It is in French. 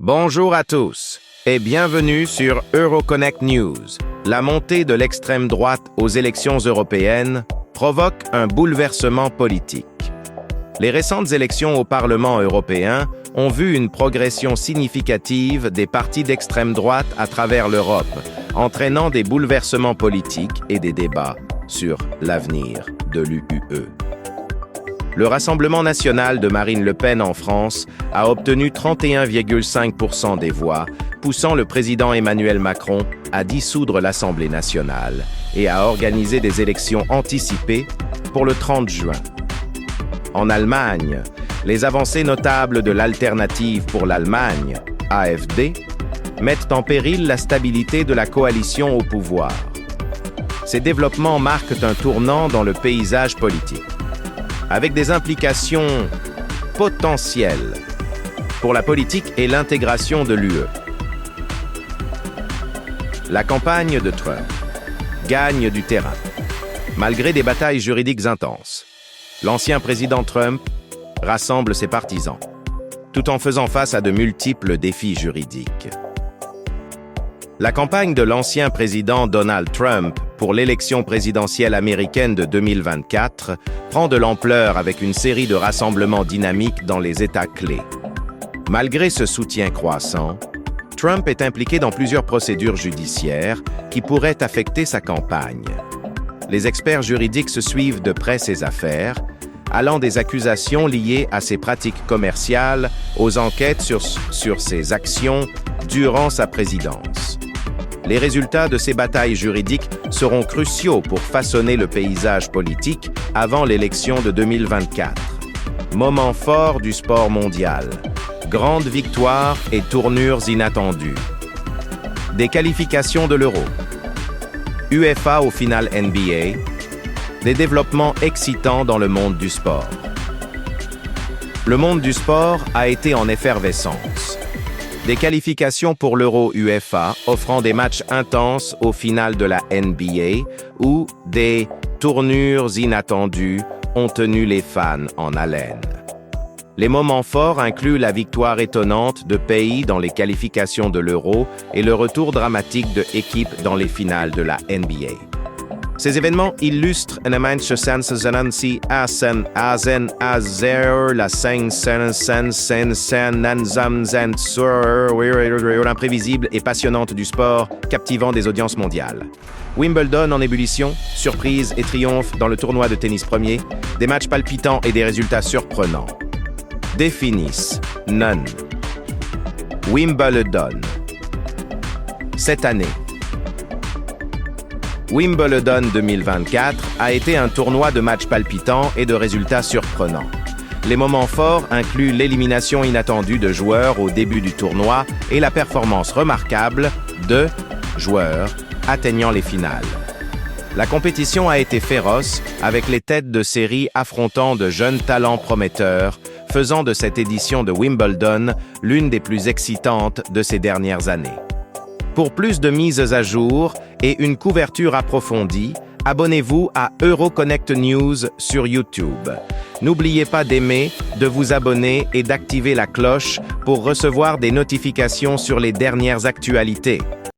Bonjour à tous et bienvenue sur Euroconnect News. La montée de l'extrême droite aux élections européennes provoque un bouleversement politique. Les récentes élections au Parlement européen ont vu une progression significative des partis d'extrême droite à travers l'Europe, entraînant des bouleversements politiques et des débats sur l'avenir de l'UE. Le Rassemblement national de Marine Le Pen en France a obtenu 31,5% des voix, poussant le président Emmanuel Macron à dissoudre l'Assemblée nationale et à organiser des élections anticipées pour le 30 juin. En Allemagne, les avancées notables de l'Alternative pour l'Allemagne, AfD, mettent en péril la stabilité de la coalition au pouvoir. Ces développements marquent un tournant dans le paysage politique, avec des implications potentielles pour la politique et l'intégration de l'UE. La campagne de Trump gagne du terrain, malgré des batailles juridiques intenses. L'ancien président Trump rassemble ses partisans, tout en faisant face à de multiples défis juridiques. La campagne de l'ancien président Donald Trump pour l'élection présidentielle américaine de 2024 prend de l'ampleur avec une série de rassemblements dynamiques dans les États clés. Malgré ce soutien croissant, Trump est impliqué dans plusieurs procédures judiciaires qui pourraient affecter sa campagne. Les experts juridiques se suivent de près ses affaires, allant des accusations liées à ses pratiques commerciales aux enquêtes sur ses actions durant sa présidence. Les résultats de ces batailles juridiques seront cruciaux pour façonner le paysage politique avant l'élection de 2024. Moment fort du sport mondial. Grandes victoires et tournures inattendues. Des qualifications de l'Euro. UEFA au final NBA. Des développements excitants dans le monde du sport. Le monde du sport a été en effervescence. Des qualifications pour l'Euro UEFA offrant des matchs intenses au final de la NBA où des tournures inattendues ont tenu les fans en haleine. Les moments forts incluent la victoire étonnante de pays dans les qualifications de l'Euro et le retour dramatique de équipes dans les finales de la NBA. Ces événements illustrent un imprévisible et passionnante du sport, captivant des audiences mondiales. Wimbledon en ébullition, surprise et triomphe dans le tournoi de tennis premier, des matchs palpitants et des résultats surprenants. Définissent None. Wimbledon. Cette année, Wimbledon 2024 a été un tournoi de matchs palpitants et de résultats surprenants. Les moments forts incluent l'élimination inattendue de joueurs au début du tournoi et la performance remarquable de joueurs atteignant les finales. La compétition a été féroce, avec les têtes de série affrontant de jeunes talents prometteurs, faisant de cette édition de Wimbledon l'une des plus excitantes de ces dernières années. Pour plus de mises à jour et une couverture approfondie, abonnez-vous à Euroconnect News sur YouTube. N'oubliez pas d'aimer, de vous abonner et d'activer la cloche pour recevoir des notifications sur les dernières actualités.